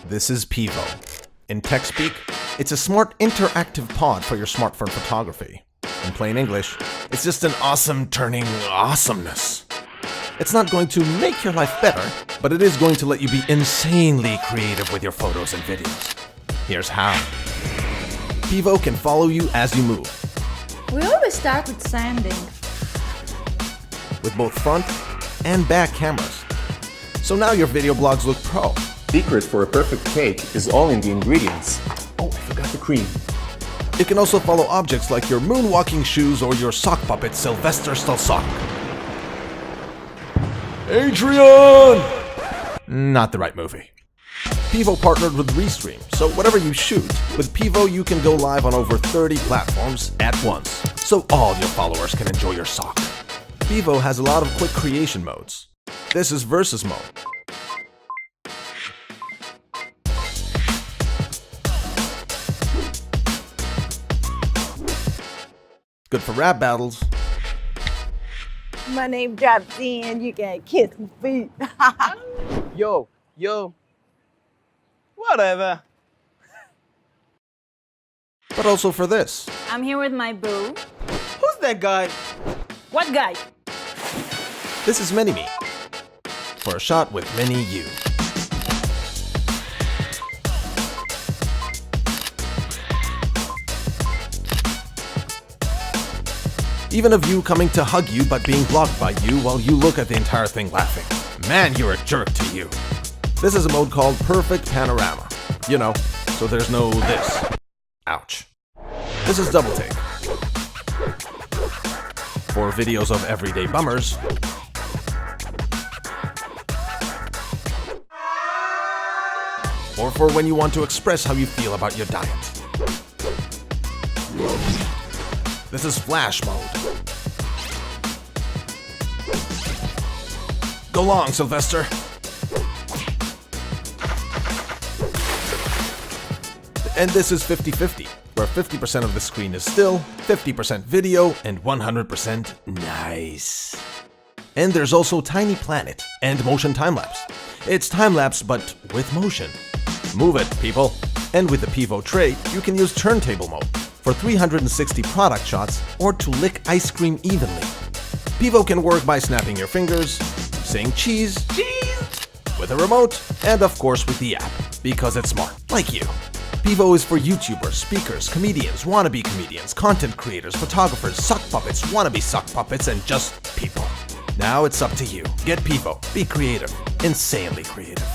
This is Pivo. In tech speak, it's a smart interactive pod for your smartphone photography. In plain English, it's just an awesome turning awesomeness. It's not going to make your life better, but it is going to let you be insanely creative with your photos and videos. Here's how. Pivo can follow you as you move. We always start with sanding. With both front and back cameras. So now your video blogs look pro. Secret for a perfect cake is all in the ingredients. Oh, I forgot the cream. It can also follow objects like your moonwalking shoes or your sock puppet Sylvester Stalsock. Adrian! Not the right movie. Pivo partnered with Restream, so whatever you shoot, with Pivo you can go live on over 30 platforms at once, so all your followers can enjoy your sock. Pivo has a lot of quick creation modes. This is Versus mode. Good for rap battles. My name drops in, you can kiss my feet. Yo. Whatever. But also for this. I'm here with my boo. Who's that guy? What guy? This is Mini-Me. For a shot with Mini You. Even of you coming to hug you but being blocked by you while you look at the entire thing laughing. Man, you're a jerk to you. This is a mode called Perfect Panorama. You know, so there's no this. Ouch. This is Double Take. For videos of everyday bummers. Or for when you want to express how you feel about your diet. This is Flash mode. Go long, Sylvester. And this is 50-50, where 50% of the screen is still, 50% video, and 100% nice. And there's also Tiny Planet and Motion Time-Lapse. It's time-lapse, but with motion. Move it, people. And with the Pivo tray, you can use turntable mode for 360 product shots or to lick ice cream evenly. Pivo can work by snapping your fingers, saying cheese, with a remote, and of course with the app, because it's smart, like you. Pivo is for YouTubers, speakers, comedians, wannabe comedians, content creators, photographers, sock puppets, wannabe sock puppets, and just people. Now it's up to you. Get Pivo. Be creative. Insanely creative.